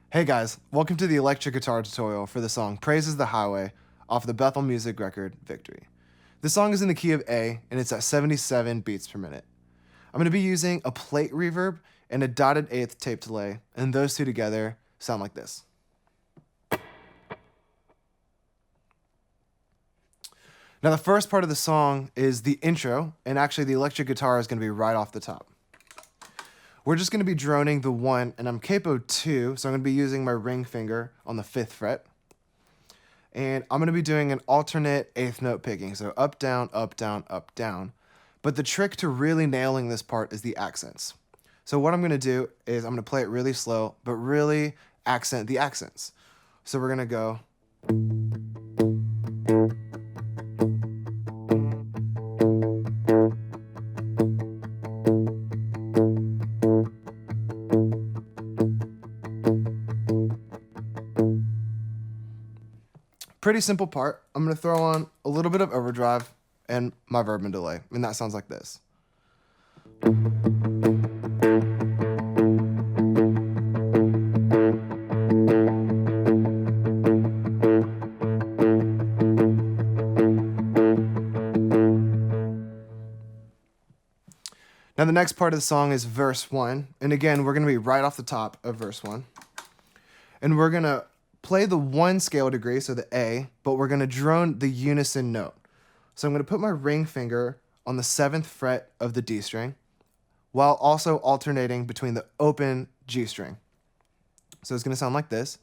Hey guys, welcome to the electric guitar tutorial for the song Praise is the Highway off the Bethel music record Victory. The song is in the key of A and it's at 77 beats per minute. I'm going to be using a plate reverb and a dotted eighth tape delay, and those two together sound like this. Now the first part of the song is the intro, and actually the electric guitar is going to be right off the top. We're just going to be droning the 1, and I'm capo 2, so I'm going to be using my ring finger on the 5th fret. And I'm going to be doing an alternate 8th note picking, so up, down, up, down, up, down. But the trick to really nailing this part is the accents. So what I'm going to do is I'm going to play it really slow, but really accent the accents. So we're going to go... Pretty simple part. I'm going to throw on a little bit of overdrive and my verb and delay, and that sounds like this. Now the next part of the song is verse 1, and again, we're going to be right off the top of verse 1. And we're going to play the 1 scale degree, so the A, but we're going to drone the unison note. So I'm going to put my ring finger on the 7th fret of the D string, while also alternating between the open G string. So it's going to sound like this.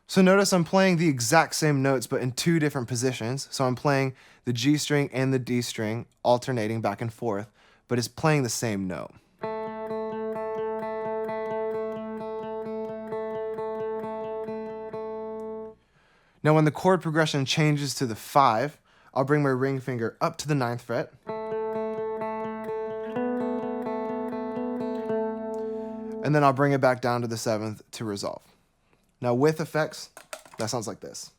So notice I'm playing the exact same notes, but in 2 different positions. So I'm playing the G string and the D string, alternating back and forth, but it's playing the same note. Now when the chord progression changes to the 5, I'll bring my ring finger up to the 9th fret. And then I'll bring it back down to the 7th to resolve. Now with effects, that sounds like this.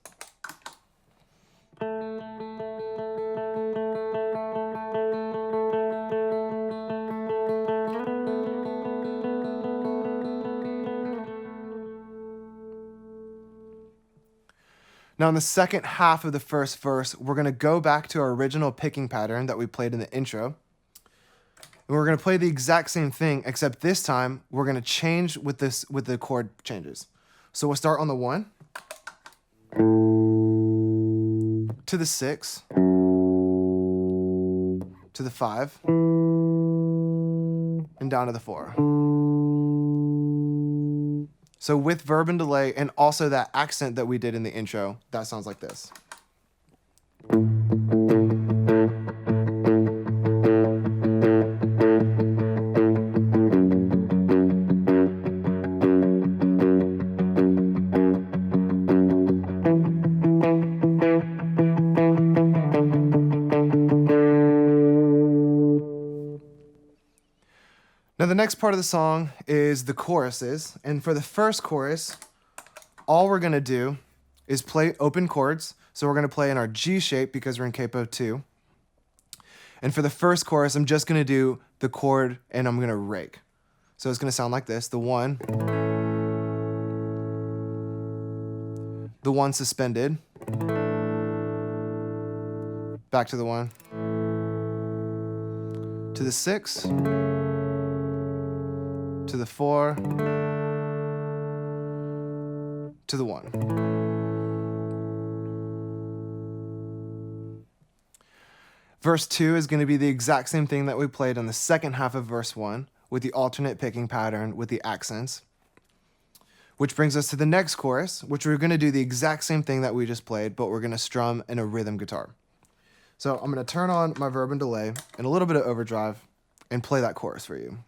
Now in the second half of the first verse, we're going to go back to our original picking pattern that we played in the intro. And we're going to play the exact same thing, except this time we're going to change with the chord changes. So we'll start on the 1, to the 6, to the 5, and down to the 4. So with verb and delay, and also that accent that we did in the intro, that sounds like this. Now the next part of the song is the choruses, and for the first chorus, all we're going to do is play open chords. So we're going to play in our G shape because we're in capo 2. And for the first chorus, I'm just going to do the chord and I'm going to rake. So it's going to sound like this: the 1, the 1 suspended, back to the 1, to the 6, to the 4, to the 1. Verse 2 is going to be the exact same thing that we played on the second half of verse 1 with the alternate picking pattern with the accents. Which brings us to the next chorus, which we're going to do the exact same thing that we just played, but we're going to strum in a rhythm guitar. So I'm going to turn on my verb and delay and a little bit of overdrive and play that chorus for you.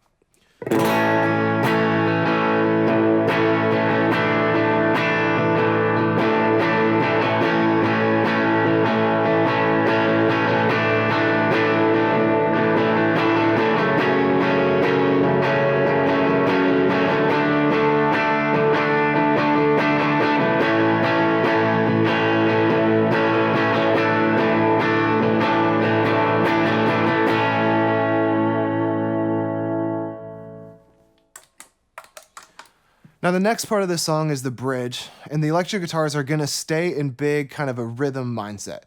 Now the next part of this song is the bridge, and the electric guitars are gonna stay in big kind of a rhythm mindset.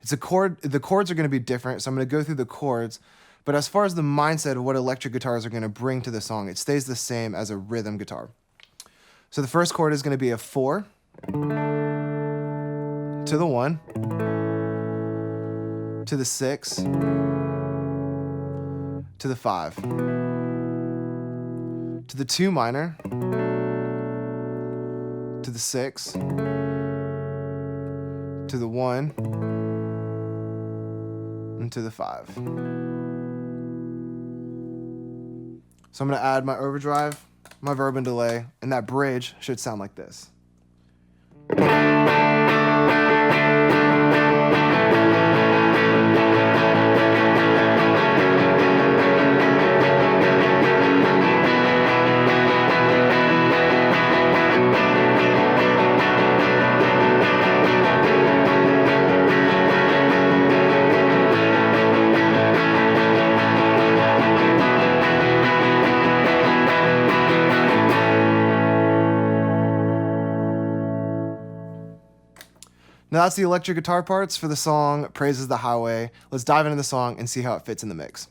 The chords are gonna be different, so I'm gonna go through the chords, but as far as the mindset of what electric guitars are gonna bring to the song, it stays the same as a rhythm guitar. So the first chord is gonna be a 4 to the 1, to the 6, to the 5, to the 2 minor, to the 6, to the 1, and to the 5. So I'm gonna add my overdrive, my verb and delay, and that bridge should sound like this. Now that's the electric guitar parts for the song Praises the Highway. Let's dive into the song and see how it fits in the mix.